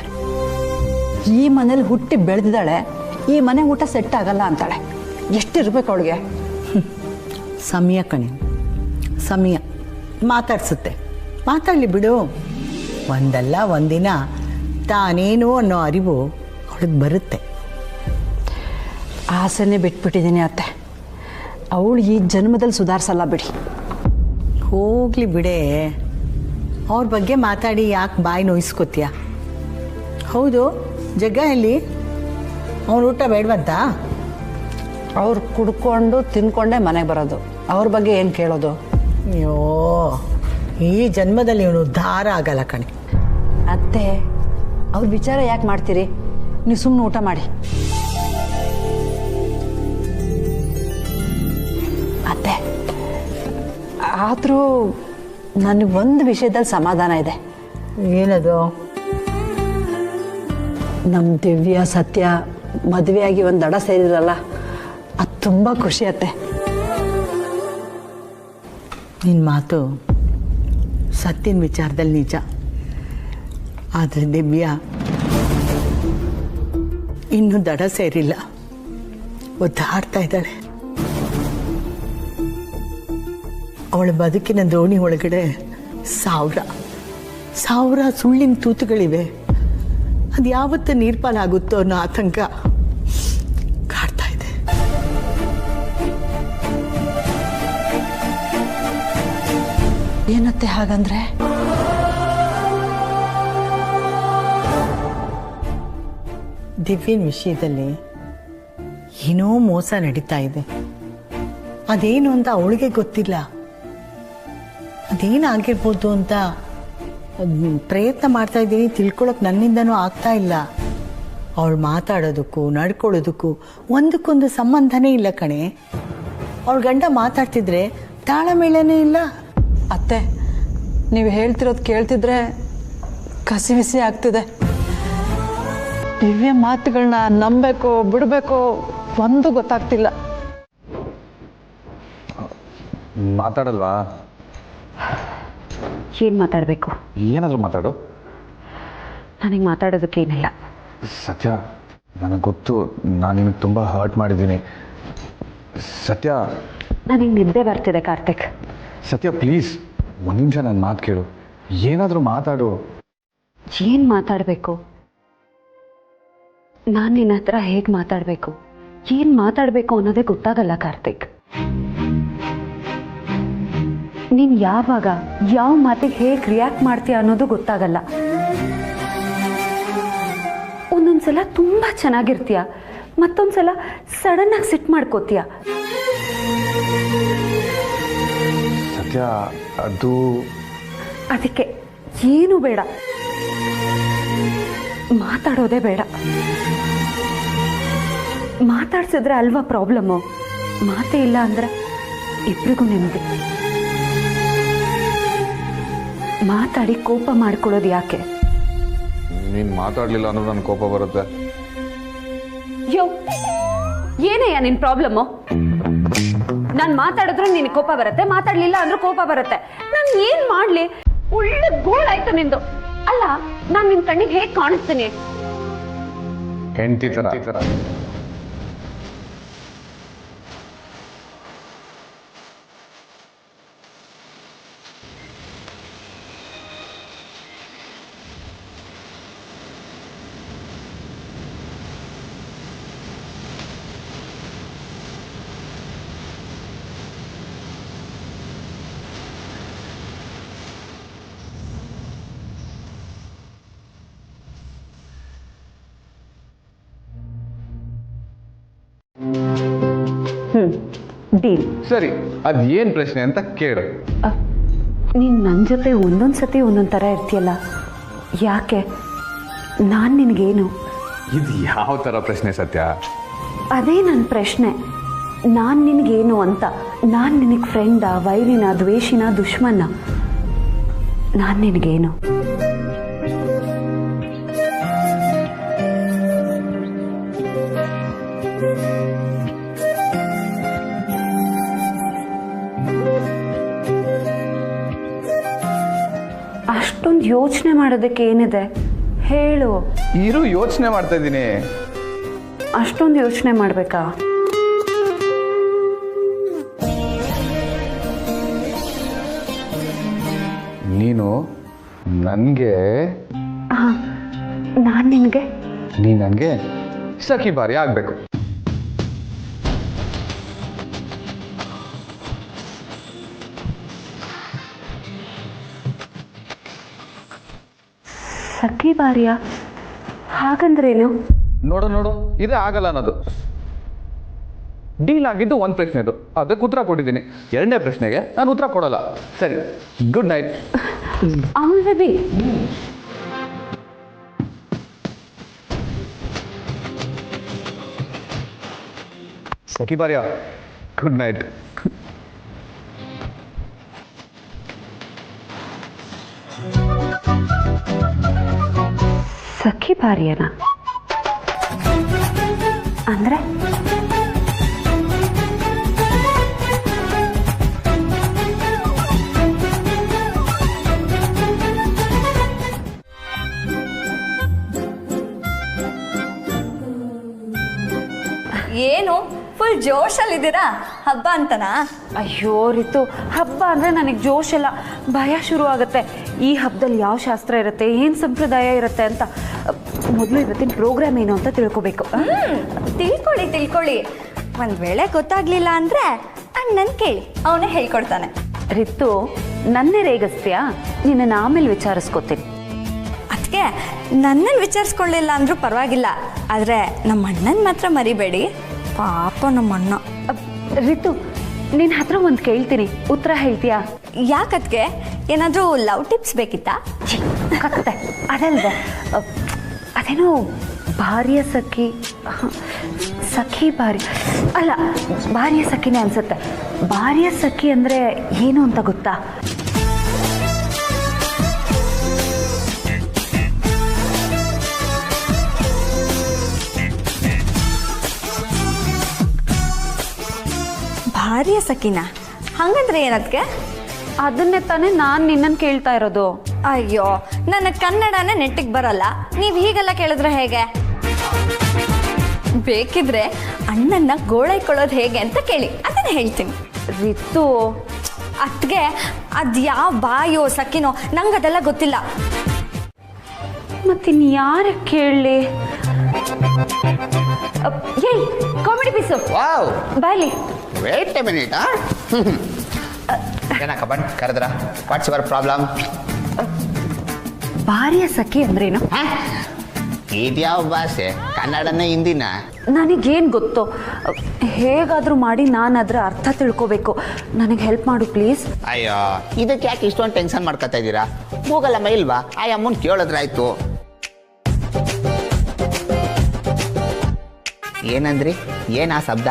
ಈ ಮನೇಲಿ ಹುಟ್ಟಿ ಬೆಳೆದಿದ್ದಾಳೆ, ಈ ಮನೆ ಊಟ ಸೆಟ್ ಆಗಲ್ಲ ಅಂತಾಳೆ. ಎಷ್ಟಿರ್ಬೇಕು ಅವಳಿಗೆ? ಸಮಯ ಕಣೆ, ಸಮಯ ಮಾತಾಡ್ಸುತ್ತೆ. ಮಾತಾಡಲಿ ಬಿಡು. ಒಂದಲ್ಲ ಒಂದಿನ ತಾನೇನು ಅನ್ನೋ ಅರಿವು ಅವಳಿಗೆ ಬರುತ್ತೆ. ಆಸೆನೇ ಬಿಟ್ಬಿಟ್ಟಿದ್ದೀನಿ ಅತ್ತೆ. ಅವಳು ಈ ಜನ್ಮದಲ್ಲಿ ಸುಧಾರಿಸಲ್ಲ ಬಿಡಿ. ಹೋಗ್ಲಿ ಬಿಡೆ. ಅವ್ರ ಬಗ್ಗೆ ಮಾತಾಡಿ ಯಾಕೆ ಬಾಯಿ ನೋಯಿಸ್ಕೋತೀಯ? ಹೌದು, ಜಗ್ಗ ಎಲ್ಲಿ? ಅವನು ಊಟ ಬೇಡವಂತ? ಅವ್ರು ಕುಡ್ಕೊಂಡು ತಿನ್ಕೊಂಡೇ ಮನೆಗೆ ಬರೋದು. ಅವ್ರ ಬಗ್ಗೆ ಏನು ಕೇಳೋದು? ಅಯ್ಯೋ, ಈ ಜನ್ಮದಲ್ಲಿ ಇವನು ಉದ್ಧಾರ ಆಗಲ್ಲ ಕಣೆ. ಅತ್ತೆ, ಅವ್ರ ವಿಚಾರ ಯಾಕೆ ಮಾಡ್ತೀರಿ? ನೀವು ಸುಮ್ಮನೆ ಊಟ ಮಾಡಿ. ಅತ್ತೆ, ಆದರೂ ನನಗೆ ಒಂದು ವಿಷಯದಲ್ಲಿ ಸಮಾಧಾನ ಇದೆ. ಏನದು? ನಮ್ಮ ದಿವ್ಯ ಸತ್ಯ ಮದುವೆಯಾಗಿ ಒಂದು ದಡ ಸೇರಿರಲ್ಲ, ಅದು ತುಂಬ ಖುಷಿ ಅತ್ತೆ. ನಿನ್ನ ಮಾತು ಸತ್ಯನ ವಿಚಾರದಲ್ಲಿ ನಿಜ. ಆದರೆ ದಿವ್ಯ ಇನ್ನೂ ದಡ ಸೇರಿಲ್ಲ, ಒದ್ದಾಡ್ತಾ ಇದ್ದಾಳೆ. ಅವಳ ಬದುಕಿನ ದೋಣಿ ಒಳಗಡೆ ಸಾವಿರ ಸುಳ್ಳಿನ ತೂತುಗಳಿವೆ. ಅದು ಯಾವತ್ತು ನೀರ್ಪಾಲಾಗುತ್ತೋ ಅನ್ನೋ ಆತಂಕ ಕಾಡ್ತಾ ಇದೆ. ಏನತ್ತೆ ಹಾಗಂದ್ರೆ? ದಿವ್ಯನ ವಿಷಯದಲ್ಲಿ ಏನೋ ಮೋಸ ನಡೀತಾ ಇದೆ. ಅದೇನು ಅಂತ ಅವಳಿಗೆ ಗೊತ್ತಿಲ್ಲ. ಅದೇನಾಗಿರ್ಬೋದು ಅಂತ ಪ್ರಯತ್ನ ಮಾಡ್ತಾ ಇದ್ದೀನಿ, ತಿಳ್ಕೊಳಕ್ ನನ್ನಿಂದನೂ ಆಗ್ತಾ ಇಲ್ಲ. ಅವಳು ಮಾತಾಡೋದಕ್ಕೂ ನಡ್ಕೊಳ್ಳೋದಕ್ಕೂ ಒಂದಕ್ಕೊಂದು ಸಂಬಂಧನೇ ಇಲ್ಲ ಕಣೆ. ಅವಳ ಗಂಡ ಮಾತಾಡ್ತಿದ್ರೆ ತಾಳಮೇಳನೇ ಇಲ್ಲ. ಅತ್ತೆ, ನೀವು ಹೇಳ್ತಿರೋದು ಕೇಳ್ತಿದ್ರೆ ಕಸಿವಿಸಿ ಆಗ್ತಿದೆ. ದಿವ್ಯ ಮಾತುಗಳನ್ನ ನಂಬೇಕೋ ಬಿಡಬೇಕೋ ಒಂದು ಗೊತ್ತಾಗ್ತಿಲ್ಲ. ಮಾತಾಡಲ್ವಾ? ಏನು ಮಾತಾಡಬೇಕು? ಏನಾದರೂ ಮಾತಾಡು. ನನಗೆ ಮಾತಾಡೋದಕ್ಕೇನಿಲ್ಲ. ಸತ್ಯ, ನನಗೆ ಗೊತ್ತು ನಾನು ನಿನಗೆ ತುಂಬ ಹರ್ಟ್ ಮಾಡಿದ್ದೀನಿ. ಸತ್ಯ, ನನಗೆ ನಿದ್ದೆ ಬರ್ತಿದೆ ಕಾರ್ತಿಕ್. ಸತ್ಯ ಪ್ಲೀಸ್ ಒಂದು ನಿಮಿಷ ನನ್ನ ಮಾತು ಕೇಳು. ಏನಾದರೂ ಮಾತಾಡು. ಏನು ಮಾತಾಡಬೇಕು? ನಾನು ನಿನ್ನ ಹತ್ರ ಹೇಗೆ ಮಾತಾಡಬೇಕು, ಏನು ಮಾತಾಡಬೇಕು ಅನ್ನೋದೇ ಗೊತ್ತಾಗಲ್ಲ ಕಾರ್ತಿಕ್. ನೀನು ಯಾವಾಗ ಯಾವ ಮಾತಿಗೆ ಹೇಗೆ ರಿಯಾಕ್ಟ್ ಮಾಡ್ತೀಯ ಅನ್ನೋದು ಗೊತ್ತಾಗಲ್ಲ. ಒಂದೊಂದ್ಸಲ ತುಂಬ ಚೆನ್ನಾಗಿರ್ತೀಯ, ಮತ್ತೊಂದ್ಸಲ ಸಡನ್ನಾಗಿ ಸಿಟ್ಟು ಮಾಡ್ಕೋತೀಯ. ಸತ್ಯ, ಅದಕ್ಕೆ ಏನು ಬೇಡ, ಮಾತಾಡೋದೇ ಬೇಡ. ಮಾತಾಡ್ಸಿದ್ರೆ ಅಲ್ವಾ ಪ್ರಾಬ್ಲಮ್ಮು? ಮಾತೇ ಇಲ್ಲ ಅಂದ್ರೆ ಇಬ್ರಿಗೂ ನೆಮ್ಮದಿ. ಮಾತಾಡಿ ಕೋಪ ಮಾಡ್ಕೊಳ್ಳೋದು ಯಾಕೆ? ನೀನು ಮಾತಾಡಲಿಲ್ಲ ಅಂದ್ರೆ ನನ್ನ ಕೋಪ ಬರುತ್ತೆ. ಯೋ, ಏನಯ್ಯ ನಿನ್ನ ಪ್ರಾಬ್ಲಮ್ಮು? ನಾನು ಮಾತಾಡಿದ್ರು ನಿನಗೆ ಕೋಪ ಬರುತ್ತೆ, ಮಾತಾಡಲಿಲ್ಲ ಅಂದ್ರೂ ಕೋಪ ಬರುತ್ತೆ. ನಾನು ಏನು ಮಾಡಲಿ? ಒಳ್ಳೆ ಗೋಳಾಯ್ತು ನಿಂದು. ಅಲ್ಲ, ನಾನು ನಿನ್ನ ಕಣ್ಣಿಗೆ ಹೇಗೆ ಕಾಣಿಸ್ತೀನಿ? ಹೆಂಡತಿ ಥರ. ಡೀಲ್. ಸರಿ, ಅದೇನು ಪ್ರಶ್ನೆ ಅಂತ ಕೇಳು. ನೀನು ನನ್ನ ಜೊತೆ ಒಂದೊಂದು ಸತಿ ಒಂದೊಂದು ಥರ ಇರ್ತೀಯಲ್ಲ, ಯಾಕೆ? ನಾನು ನಿನಗೇನು? ಇದು ಯಾವ ಥರ ಪ್ರಶ್ನೆ ಸತ್ಯ? ಅದೇ ನನ್ನ ಪ್ರಶ್ನೆ. ನಾನು ನಿನಗೇನು ಅಂತ. ನಾನು ನಿನಗೆ ಫ್ರೆಂಡಾ, ವೈರಿನ, ದ್ವೇಷಿನ, ದುಶ್ಮನ್ನ? ನಾನು ನಿನಗೇನು? ಅಷ್ಟೊಂದು ಯೋಚನೆ ಮಾಡೋದಕ್ಕೆ ಏನಿದೆ ಹೇಳು. ಇರು, ಯೋಚನೆ ಮಾಡ್ತಾ ಇದ್ದೀನಿ. ಅಷ್ಟೊಂದು ಯೋಚನೆ ಮಾಡಬೇಕಾ? ನೀನು ನನಗೆ, ನಾನು ನಿನಗೆ, ನೀ ನನಗೆ ಸಖಿ ಬಾರಿ ಆಗಬೇಕು. ಸಖಿ ಬಾರಿಯಾ? ಹಾಗಂದ್ರೇನು? ನೋಡು, ಇದೇ ಆಗಲ್ಲ ಅನ್ನೋದು. ಡೀಲ್ ಆಗಿದ್ದು ಒಂದು ಪ್ರಶ್ನೆದು, ಅದಕ್ಕೆ ಉತ್ತರ ಕೊಟ್ಟಿದ್ದೀನಿ. ಎರಡನೇ ಪ್ರಶ್ನೆಗೆ ನಾನು ಉತ್ತರ ಕೊಡಲ್ಲ. ಸರಿ, ಗುಡ್ ನೈಟ್. ಬೇಬಿ, ಸಖಿ ಬಾರಿಯಾ, ಗುಡ್ ನೈಟ್. ಸಖಿ ಬಾರಿಯನಾ ಅಂದ್ರೆ? ಏನು ಫುಲ್ ಜೋಶಲ್ಲಿದ್ದೀರಾ ಹಬ್ಬ ಅಂತನಾ? ಅಯ್ಯೋ ರಿತು, ಹಬ್ಬ ಅಂದರೆ ನನಗೆ ಜೋಶ್ ಎಲ್ಲ, ಭಯ ಶುರು ಆಗುತ್ತೆ. ಈ ಹಬ್ಬದಲ್ಲಿ ಯಾವ ಶಾಸ್ತ್ರ ಇರುತ್ತೆ, ಏನು ಸಂಪ್ರದಾಯ ಇರುತ್ತೆ ಅಂತ. ಮೊದಲು ಇವತ್ತಿನ ಪ್ರೋಗ್ರಾಮ್ ಏನು ಅಂತ ತಿಳ್ಕೊಬೇಕು. ತಿಳ್ಕೊಳ್ಳಿ. ಒಂದು ವೇಳೆ ಗೊತ್ತಾಗ್ಲಿಲ್ಲ ಅಂದರೆ ಅಣ್ಣನ ಕೇಳಿ, ಅವನೇ ಹೇಳ್ಕೊಡ್ತಾನೆ. ರಿತು, ನನ್ನೇ ರೇಗಿಸ್ತೀಯಾ? ನಿನ್ನನ್ನು ಆಮೇಲೆ ವಿಚಾರಿಸ್ಕೊತೀನಿ. ಅದಕ್ಕೆ ನನ್ನನ್ನು ವಿಚಾರಿಸ್ಕೊಳ್ಳಿಲ್ಲ ಅಂದರೂ ಪರವಾಗಿಲ್ಲ, ಆದರೆ ನಮ್ಮ ಅಣ್ಣನ ಮಾತ್ರ ಮರಿಬೇಡಿ. ಪಾಪ ನಮ್ಮ ಅಣ್ಣ. ರಿತು, ನಿನ್ನ ಹತ್ರ ಒಂದು ಕೇಳ್ತೀನಿ, ಉತ್ತರ ಹೇಳ್ತೀಯಾ? ಯಾಕದ್ಕೆ ಏನಾದರೂ ಲವ್ ಟಿಪ್ಸ್ ಬೇಕಿತ್ತಾ? ಕತ್ತೆ ಅದಲ್ದೆ, ಅದೇನೋ ಭಾರ್ಯ ಸಖಿ, ಸಖಿ ಭಾರ್ಯ ಅಲ್ಲ, ಭಾರ್ಯ ಸಖಿನೇ ಅನ್ಸುತ್ತೆ. ಭಾರ್ಯ ಸಖಿ ಅಂದರೆ ಏನು ಅಂತ ಗೊತ್ತಾ? ಭಾರ್ಯ ಸಖಿನ ಹಂಗಂದ್ರೆ ಏನದ್ಕೆ? ಅದನ್ನೇ ತಾನೇ ನಾನು ನಿನ್ನನ್ನು ಕೇಳ್ತಾ ಇರೋದು. ಅಯ್ಯೋ, ನನ್ನ ಕನ್ನಡನೇ ನೆಟ್ಟಿಗೆ ಬರಲ್ಲ, ನೀವು ಹೀಗೆಲ್ಲ ಕೇಳಿದ್ರೆ ಹೇಗೆ? ಬೇಕಿದ್ರೆ ಅಣ್ಣನ್ನ ಗೋಳೈಕೊಳ್ಳೋದು ಹೇಗೆ ಅಂತ ಕೇಳಿ, ಅದನ್ನ ಹೇಳ್ತೀನಿ. ರಿತು, ಅದ್ಗೆ ಅದು ಯಾವ ಬಾಯೋ ಸಖಿನೋ ನಂಗೆ ಅದೆಲ್ಲ ಗೊತ್ತಿಲ್ಲ. ಮತ್ತಿನ್ ಯಾರ ಕೇಳಲಿ? ಏಯ್, ಕಾಮಿಡಿ ಪೀಸು ವಾವ್, ಬಾಯ್ಲಿ. Wait a minute. ಏನಕ್ಕ ಬಂದ್ ಕರೆದ್ರ? What's your problem? ಭಾರ್ಯ ಸಖಿ ಅಂದ್ರೇನು? ಇದ್ಯಾವ ಭಾಷೆ, ಕನ್ನಡನೇ ಹಿಂದಿನ? ನನಗೇನು ಗೊತ್ತು, ಹೇಗಾದರೂ ಮಾಡಿ ನಾನು ಅದರ ಅರ್ಥ ತಿಳ್ಕೋಬೇಕು. ನನಗೆ ಹೆಲ್ಪ್ ಮಾಡು ಪ್ಲೀಸ್. ಅಯ್ಯೋ, ಇದಕ್ಕೆ ಯಾಕೆ ಇಷ್ಟೊಂದು ಟೆನ್ಷನ್ ಮಾಡ್ಕೊತಾ ಇದ್ದೀರಾ? ಹೋಗಲ್ಲಮ್ಮ ಇಲ್ವಾ? ಆ ಅಮ್ಮನ್ ಕೇಳಿದ್ರಾಯ್ತು. ಏನಂದ್ರಿ? ಏನಾ ಶಬ್ದ?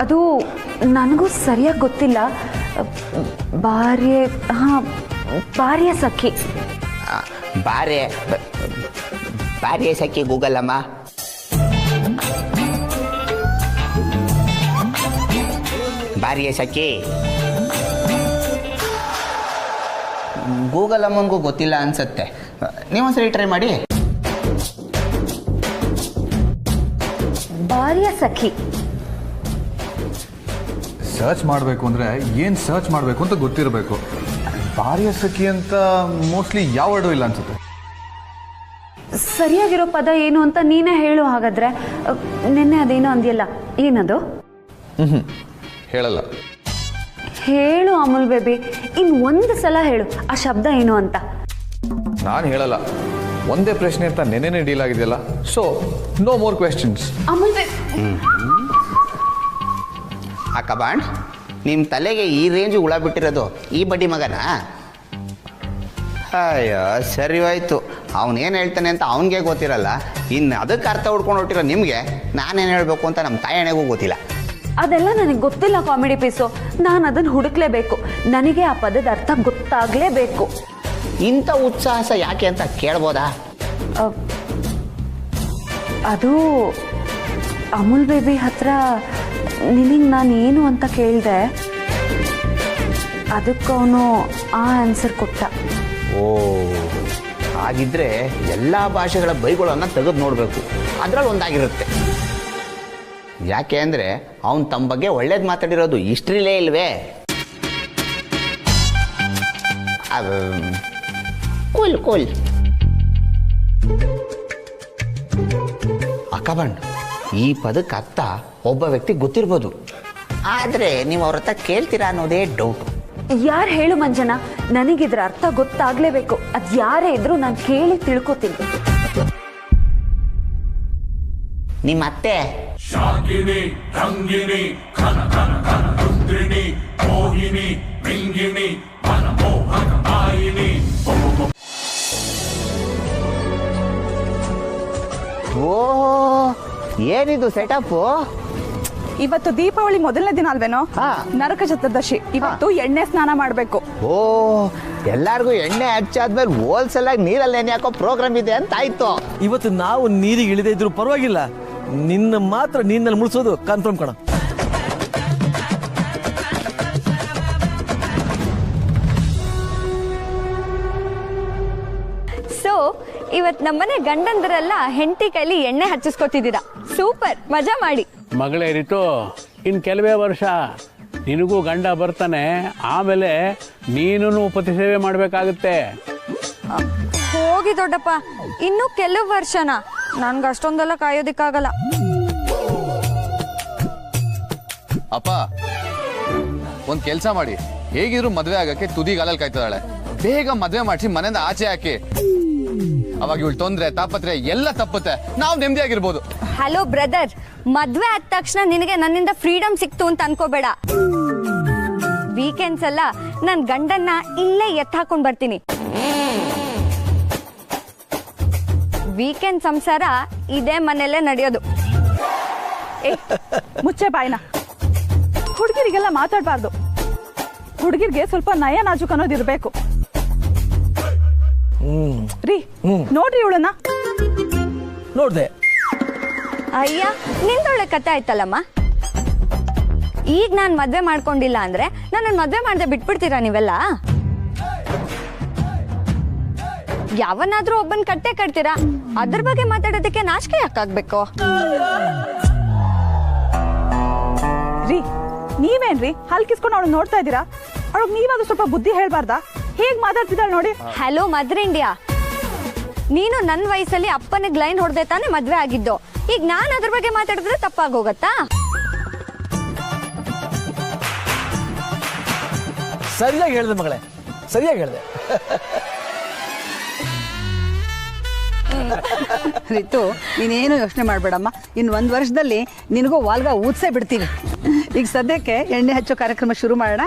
ಅದು ನನಗೂ ಸರಿಯಾಗಿ ಗೊತ್ತಿಲ್ಲ. ಭಾರ್ಯ ಸಖಿ. ಭಾರ್ಯ ಸಖಿ ಗೂಗಲ್ ಅಮ್ಮ. ಭಾರ್ಯ ಸಖಿ ಗೂಗಲ್ ಅಮ್ಮನಿಗೂ ಗೊತ್ತಿಲ್ಲ ಅನ್ಸತ್ತೆ. ನೀವೊಂದ್ಸರಿ ಟ್ರೈ ಮಾಡಿ. ಭಾರ್ಯ ಸಖಿ ಸರ್ಚ್ ಮಾಡಬೇಕು ಅಂದರೆ ಏನು ಸರ್ಚ್ ಮಾಡಬೇಕು ಅಂತ ಗೊತ್ತಿರಬೇಕು. ಭಾರ್ಯ ಸಖಿ ಅಂತ ಮೋಸ್ಟ್ಲಿ ಯಾವ ವರ್ಡು ಇಲ್ಲ ಅನ್ಸುತ್ತೆ. ಸರಿಯಾಗಿರೋ ಪದ ಏನು ಅಂತ ನೀನೇ ಹೇಳು. ಹಾಗಾದ್ರೆ ನಿನ್ನೆ ಅದೇನೋ ಅಂದಿಯಲ್ಲ, ಏನದು? ಹೇಳಲ್ಲ. ಹೇಳು ಅಮೂಲ್ ಬೇಬಿ, ಒಂದು ಸಲ ಹೇಳು ಆ ಶಬ್ದ ಏನು ಅಂತ. ನಾನು ಹೇಳಲ್ಲ, ಒಂದೇ ಪ್ರಶ್ನೆ ಅಂತ ನೆನ್ನೆನೇ ಡೀಲ್ ಆಗಿದೆಯಲ್ಲ, so no more questions. Amul baby, ಅಕ್ಕ ಬಾಂಡ್, ನಿಮ್ಮ ತಲೆಗೆ ಈ ರೇಂಜ್ ಹುಳ ಬಿಟ್ಟಿರೋದು ಈ ಬಡ್ಡಿ ಮಗನ? ಅಯ್ಯೋ, ಸರಿ ಹೋಯ್ತು. ಅವನೇನು ಹೇಳ್ತಾನೆ ಅಂತ ಅವನಿಗೆ ಗೊತ್ತಿರಲ್ಲ, ಇನ್ನು ಅದಕ್ಕೆ ಅರ್ಥ ಹುಡ್ಕೊಂಡು ಹೊಟ್ಟಿರೋ ನಿಮಗೆ ನಾನೇನು ಹೇಳಬೇಕು ಅಂತ ನಮ್ಮ ತಾಯಣೆಗೂ ಗೊತ್ತಿಲ್ಲ. ಅದೆಲ್ಲ ನನಗೆ ಗೊತ್ತಿಲ್ಲ ಕಾಮಿಡಿ ಪೀಸು. ನಾನು ಅದನ್ನು ಹುಡುಕ್ಲೇಬೇಕು. ನನಗೆ ಆ ಪದದ ಅರ್ಥ ಗೊತ್ತಾಗಲೇಬೇಕು. ಇಂಥ ಉತ್ಸಾಹ ಯಾಕೆ ಅಂತ ಕೇಳ್ಬೋದಾ? ಅದು ಅಮೂಲ್ ಬೇಬಿ ಹತ್ರ ನಿನಗೆ ನಾನು ಏನು ಅಂತ ಕೇಳಿದೆ, ಅದಕ್ಕೆ ಅವನು ಆ ಆನ್ಸರ್ ಕೊಟ್ಟ. ಓ, ಹಾಗಿದ್ರೆ ಎಲ್ಲ ಭಾಷೆಗಳ ಬೈಗಳನ್ನು ತೆಗೆದು ನೋಡಬೇಕು, ಅದರಲ್ಲಿ ಒಂದಾಗಿರುತ್ತೆ. ಯಾಕೆ ಅಂದರೆ ಅವನು ತಮ್ಮ ಬಗ್ಗೆ ಒಳ್ಳೇದು ಮಾತಾಡಿರೋದು ಹಿಸ್ಟ್ರಿಲೇ ಇಲ್ವೇ? ಕೂಲ್ ಕೂಲ್ ಅಕ್ಕಬಂಡ್, ಈ ಪದಕ್ಕೆ ಅರ್ಥ ಒಬ್ಬ ವ್ಯಕ್ತಿ ಗೊತ್ತಿರ್ಬೋದು, ಆದರೆ ನೀವು ಅವ್ರ ಹತ್ರ ಕೇಳ್ತೀರಾ ಅನ್ನೋದೇ ಡೌಟ್. ಯಾರು ಹೇಳು ಮಂಜನ, ನನಗಿದ್ರ ಅರ್ಥ ಗೊತ್ತಾಗ್ಲೇಬೇಕು. ಅದು ಯಾರೇ ಇದ್ರು ನಾನು ಕೇಳಿ ತಿಳ್ಕೊತೀನಿ. ನಿಮ್ಮ ಅತ್ತೆ. ಶಾಕಿನಿ, ರಂಗಿನಿ, ಘನ ಘನ ಘನ ರುದ್ರಿಣಿ, ಮೋಹಿನಿ, ಮಿಂಗಿಣಿ, ಮನಮೋಹಕ ಮಾಯಿನಿ. ಓ, ಏನಿದು ಸೆಟಪ್ಪು? ಇವತ್ತು ದೀಪಾವಳಿ ಮೊದಲನೇ ದಿನ ಅಲ್ವೇನೋ? ನರಕ ಚತುರ್ದಶಿ. ಇವತ್ತು ಎಣ್ಣೆ ಸ್ನಾನ ಮಾಡಬೇಕು. ಓ, ಎಲ್ಲಾರ್ಗು ಎಣ್ಣೆ ಹಚ್ಚಾದ್ಮೇಲೆ ಹೋಲ್ಸೇಲ್ ಆಗಿ ನೀರಲ್ಲಿ ಎಣ್ಣೆ ಹಾಕೋ ಪ್ರೋಗ್ರಾಮ್ ಇದೆ ಅಂತ ಆಯ್ತು. ಇವತ್ತು ನಾವು ನೀರಿಗೆ ಇಳಿದೇ ಇದ್ರು ಪರವಾಗಿಲ್ಲ, ನಿನ್ನ ಮಾತ್ರ ನೀರಿನಲ್ಲಿ ಮುಳಿಸೋದು ಕನ್ಫರ್ಮ್ ಕಣ. ಸೊ ಇವತ್ ನಮ್ಮನೆ ಗಂಡಂದ್ರೆಲ್ಲ ಹೆಂಡತಿ ಕೈಲಿ ಎಣ್ಣೆ ಹಚ್ಚಿಸ್ಕೊತಿದ್ದೀರಾ. ಸೂಪರ್, ಮಜಾ ಮಾಡಿ. ಮಗಳೇ ರಿತು, ಇನ್ ಕೆಲವೇ ವರ್ಷ ನಿನಗೂ ಗಂಡ ಬರ್ತಾನೆ, ಆಮೇಲೆ ನೀನು ಪತಿ ಸೇವೆ ಮಾಡ್ಬೇಕಾಗುತ್ತೆ. ಹೋಗಿ ದೊಡ್ಡಪ್ಪ, ಇನ್ನು ಕೆಲವು ವರ್ಷನ, ನನ್ಗೆ ಅಷ್ಟೊಂದೆಲ್ಲ ಕಾಯೋದಿಕ್ಕಾಗಲ್ಲ. ಅಪ್ಪ ಒಂದ್ ಕೆಲ್ಸ ಮಾಡಿ, ಹೇಗಿದ್ರು ಮದ್ವೆ ಆಗಕ್ಕೆ ತುದಿಗಾಲಲ್ಲಿ ಕಾಯ್ತದಾಳೆ. ಬೇಗ ಮದ್ವೆ ಮಾಡಿಸಿ ಮನೆಯಿಂದ ಆಚೆ ಹಾಕಿ. ಅವಾಗ ಇವಳು ತೊಂದ್ರೆ ತಾಪತ್ರೆ ಎಲ್ಲ ತಪ್ಪುತ್ತೆ, ನಾವು ನೆಮ್ಮದಿಯಾಗಿರ್ಬೋದು. ಹಲೋ ಬ್ರದರ್, ಮದ್ವೆ ಆದ ತಕ್ಷಣ ನಿನಗೆ ನನ್ನಿಂದ ಫ್ರೀಡಮ್ ಸಿಕ್ತು ಅಂತ ಅನ್ಕೋಬೇಡ. ವೀಕೆಂಡ್ಸ್ ಎಲ್ಲ ನನ್ ಗಂಡನ್ನ ಇಲ್ಲೇ ಎತ್ತಾಕೊಂಡ್ ಬರ್ತೀನಿ. ವೀಕೆಂಡ್ ಸಂಸಾರ ಇದೇ ಮನೆಯಲ್ಲೇ ನಡೆಯೋದು. ಮುಚ್ಚೆ ಬಾಯ್ನ. ಹುಡುಗಿರಿಗೆಲ್ಲ ಮಾತಾಡಬಾರ್ದು. ಹುಡುಗಿರ್ಗೆ ಸ್ವಲ್ಪ ನಯ ನಾಜುಕ್ ಅನ್ನೋದಿರ್ಬೇಕು. ರೀ ನೋಡ್ರಿ ಇವಳನ್ನ. ನೋಡ್ದೆ. ಅಯ್ಯ, ನಿಂದೊಳ್ಳೆ ಕತೆ ಆಯ್ತಲ್ಲಮ್ಮ. ಈಗ ನಾನ್ ಮದ್ವೆ ಮಾಡ್ಕೊಂಡಿಲ್ಲ ಅಂದ್ರೆ ನನ್ನ ಮದ್ವೆ ಮಾಡದೆ ಬಿಟ್ಬಿಡ್ತೀರಾ ನೀವೆಲ್ಲ? ಯಾವನಾದ್ರೂ ಒಬ್ಬನ್ ಕಟ್ಟೆ ಕಟ್ತೀರಾ, ಅದ್ರ ಬಗ್ಗೆ ಮಾತಾಡೋದಕ್ಕೆ ನಾಚಿಕೆ ಯಾಕಾಗ್ಬೇಕು? ರೀ ನೀವೇನ್ರಿ ಹಲ್ಕಿಸ್ಕೊಂಡು ಅವಳು ನೋಡ್ತಾ ಇದ್ದೀರಾ? ಅವಳಿಗೆ ನೀವಾದ್ರೂ ಸ್ವಲ್ಪ ಬುದ್ಧಿ ಹೇಳ್ಬಾರ್ದಾ? ಹೇಗ್ ಮಾತಾಡ್ತಿದ್ದಾಳೆ ನೋಡಿ. ಹಲೋ ಮದರ್ ಇಂಡಿಯಾ, ನೀನು ನನ್ನ ವಯಸ್ಸಲ್ಲಿ ಅಪ್ಪನಿಗೆ ಲೈನ್ ಹೊಡೆದೆ ತಾನೇ ಮದ್ವೆ ಆಗಿದ್ದು. ಈಗ ನಾನು ಅದ್ರ ಬಗ್ಗೆ ಮಾತಾಡಿದ್ರೆ ತಪ್ಪಾಗೋಗತ್ತಾ? ಸರಿಯಾಗಿ ಹೇಳಿದೆ ಮಗಳೇ, ಸರಿಯಾಗಿ ಹೇಳಿದೆ. ರಿತು, ನೀನೇನು ಯೋಚನೆ ಮಾಡಬೇಡಮ್ಮ. ಇನ್ನು 1 ವರ್ಷದಲ್ಲಿ ನಿನಗೂ ವಾಲ್ಗ ಊದ್ಸೇ ಬಿಡ್ತೀವಿ. ಈಗ ಸದ್ಯಕ್ಕೆ ಎಣ್ಣೆ ಹಚ್ಚೋ ಕಾರ್ಯಕ್ರಮ ಶುರು ಮಾಡೋಣ.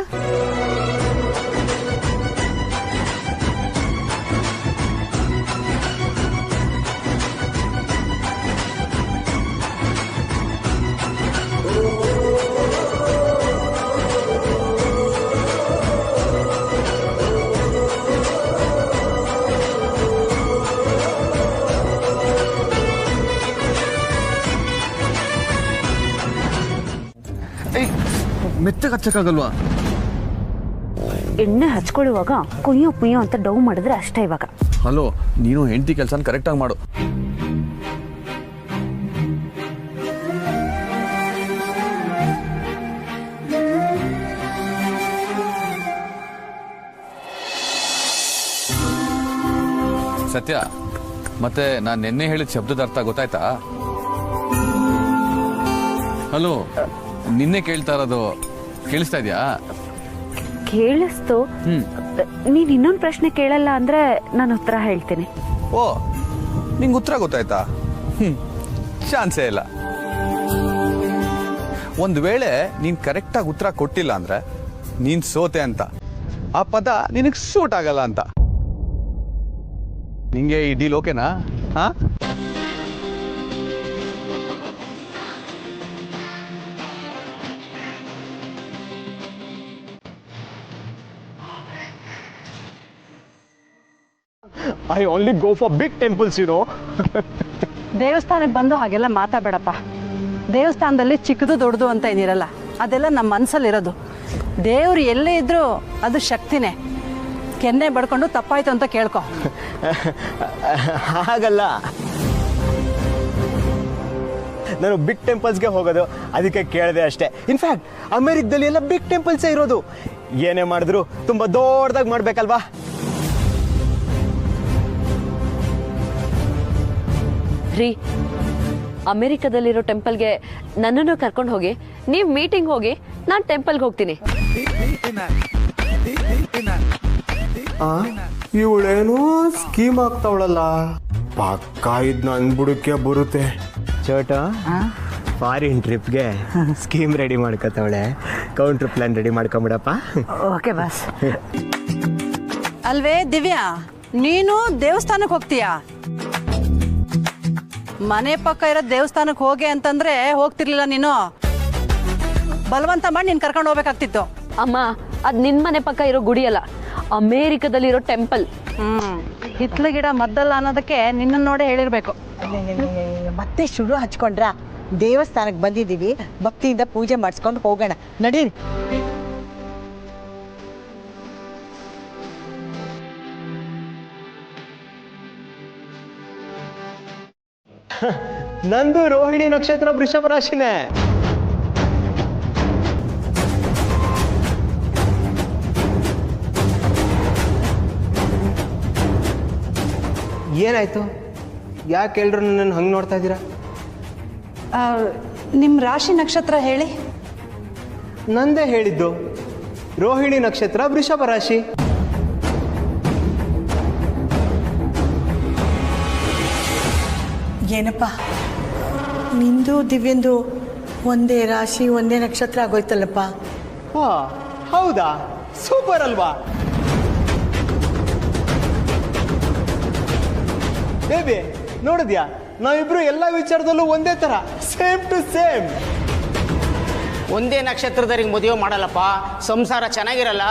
ಮೆತ್ತಗೆ ಹಚ್ಚಕ್ಕಾಗಲ್ವಾ? ಎಣ್ಣೆ ಹಚ್ಕೊಳ್ಳುವಾಗ ಕುಯ್ಯೋ ಪುಯ್ಯೋ ಅಂತ ಡೌ ಮಾಡಿದ್ರೆ ಅಷ್ಟೇ. ಇವಾಗ ಹಲೋ, ನೀನು ಹೆಂಡತಿ ಕೆಲಸನ ಕರೆಕ್ಟಾಗಿ ಮಾಡು. ಸತ್ಯ, ಮತ್ತೆ ನಾನು ನಿನ್ನೆ ಹೇಳಿದ ಶಬ್ದದ ಅರ್ಥ ಗೊತ್ತಾಯ್ತಾ? ಹಲೋ, ನಿನ್ನೆ ಕೇಳ್ತಾ ಇರೋದು ಕೇಳಿಸ್ತಾ ಇದೆಯಾ? ಕೇಳಿಸ್ತು. ನೀನ್ ಇನ್ನೊಂದು ಪ್ರಶ್ನೆ ಕೇಳಲ್ಲ ಅಂದ್ರೆ ನಾನು ಉತ್ತರ ಹೇಳ್ತೀನಿ. ಓ, ನಿಂಗೆ ಉತ್ತರ ಗೊತ್ತಾಯ್ತಾ? ಚಾನ್ಸೇ ಇಲ್ಲ. ಒಂದು ವೇಳೆ ನೀನ್ ಕರೆಕ್ಟಾಗಿ ಉತ್ತರ ಕೊಟ್ಟಿಲ್ಲ ಅಂದ್ರೆ ನೀನ್ ಸೋತೆ ಅಂತ. ಆ ಪದ ನಿನಗೆ ಸೂಟ್ ಆಗಲ್ಲ ಅಂತ. ನಿಂಗೆ ಈ ಡೀಲ್ ಓಕೆನಾ? ಹಾ, I only go for big temples, you know. ದೇವಸ್ಥಾನಕ್ಕೆ ಬಂದು ಹಾಗೆಲ್ಲ ಮಾತಾಡಬೇಡಪ್ಪ. ದೇವಸ್ಥಾನದಲ್ಲಿ ಚಿಕ್ಕದು ದೊಡ್ಡದು ಅಂತ ಏನಿರಲ್ಲ, ಅದೆಲ್ಲ ನಮ್ಮ ಮನಸ್ಸಲ್ಲಿರೋದು. ದೇವ್ರು ಎಲ್ಲೇ ಇದ್ರೂ ಅದು ಶಕ್ತಿನೇ. ಕೆನ್ನೆ ಬಡ್ಕೊಂಡು ತಪ್ಪಾಯ್ತು ಅಂತ ಕೇಳ್ಕೊ. ಹಾಗಲ್ಲ, ನಾನು ಬಿಗ್ ಟೆಂಪಲ್ಸ್ಗೆ ಹೋಗೋದು, ಅದಕ್ಕೆ ಕೇಳಿದೆ ಅಷ್ಟೇ. ಇನ್ಫ್ಯಾಕ್ಟ್ ಅಮೆರಿಕದಲ್ಲಿ ಎಲ್ಲ ಬಿಗ್ ಟೆಂಪಲ್ಸೇ ಇರೋದು. ಏನೇ ಮಾಡಿದ್ರು ತುಂಬ ದೊಡ್ಡದಾಗಿ ಮಾಡಬೇಕಲ್ವಾ? ರೀ, ಅಮೆರಿಕದಲ್ಲಿರೋ ಟೆಂಪಲ್ಗೆ ನನ್ನನ್ನು ಕರ್ಕೊಂಡು ಹೋಗಿ, ನೀವು ಮೀಟಿಂಗ್ ಹೋಗಿ, ನಾನು ಟೆಂಪಲ್ಗೆ ಹೋಗ್ತೀನಿ. ಇವಳೇನೋ ಸ್ಕೀಮ್ ಆಗ್ತಾವಳಲ್ಲ, ಪಕ್ಕ ಇದ್ ನನ್ ಬುಡಕ್ಕೆ ಬರುತ್ತೆ. ಚೋಟ ಫಾರಿನ್ ಟ್ರಿಪ್ಗೆ ಸ್ಕೀಮ್ ರೆಡಿ ಮಾಡ್ಕೊತಾವಳೆ. ಕೌಂಟ್ರ್ ಪ್ಲಾನ್ ರೆಡಿ ಮಾಡ್ಕೊಂಬಿಡಪ್ಪ. Okay boss. ಅಲ್ವೇ ದಿವ್ಯಾ, ನೀನು ದೇವಸ್ಥಾನಕ್ಕೆ ಹೋಗ್ತೀಯಾ? ಮನೆ ಪಕ್ಕ ಇರೋ ದೇವಸ್ಥಾನಕ್ಕೆ ಹೋಗಿ ಅಂತಂದ್ರೆ ಹೋಗ್ತಿರ್ಲಿಲ್ಲ ನೀನು. ಬಲವಂತ ಮಾಡಿ ನೀನು ಕರ್ಕೊಂಡು ಹೋಗ್ಬೇಕಾಗ್ತಿತ್ತು. ಅಮ್ಮ, ಅದು ನಿನ್ನ ಮನೆ ಪಕ್ಕ ಇರೋ ಗುಡಿ ಅಲ್ಲ, ಅಮೇರಿಕದಲ್ಲಿರೋ ಟೆಂಪಲ್. ಹಿತ್ಲ ಗಿಡ ಮದ್ದಲ್ಲ ಅನ್ನೋದಕ್ಕೆ ನಿನ್ನ ನೋಡೇ ಹೇಳಿರ್ಬೇಕು. ಮತ್ತೆ ಶುರು ಹಚ್ಕೊಂಡ್ರ? ದೇವಸ್ಥಾನಕ್ಕೆ ಬಂದಿದ್ದೀವಿ, ಭಕ್ತಿಯಿಂದ ಪೂಜೆ ಮಾಡಿಸ್ಕೊಂಡು ಹೋಗೋಣ, ನಡೀರಿ. ನಂದು ರೋಹಿಣಿ ನಕ್ಷತ್ರ ವೃಷಭ ರಾಶಿನೇ. ಏನಾಯ್ತು? ಯಾಕೆ ಎಲ್ರು ನನ್ನ ಹಂಗೆ ನೋಡ್ತಾ ಇದ್ದೀರಾ? ನಿಮ್ಮ ರಾಶಿ ನಕ್ಷತ್ರ ಹೇಳಿ. ನಂದೇ ಹೇಳಿದ್ದು, ರೋಹಿಣಿ ನಕ್ಷತ್ರ ವೃಷಭ ರಾಶಿ. ಏನಪ್ಪ ನಿಂದು ದಿವ್ಯಂದು ಒಂದೇ ರಾಶಿ ಒಂದೇ ನಕ್ಷತ್ರ ಆಗೋಯ್ತಲ್ಲಪ್ಪ. ಹಾ ಹೌದಾ? ಸೂಪರ್ ಅಲ್ವಾ ಬೇಬಿ? ನೋಡಿದ್ಯಾ, ನಾವಿಬ್ರು ಎಲ್ಲ ವಿಚಾರದಲ್ಲೂ ಒಂದೇ ತರ, ಸೇಮ್ ಟು ಸೇಮ್. ಒಂದೇ ನಕ್ಷತ್ರದವ್ರಿಗೆ ಮದುವೆ ಮಾಡಲ್ಲಪ್ಪ, ಸಂಸಾರ ಚೆನ್ನಾಗಿರಲ್ಲ.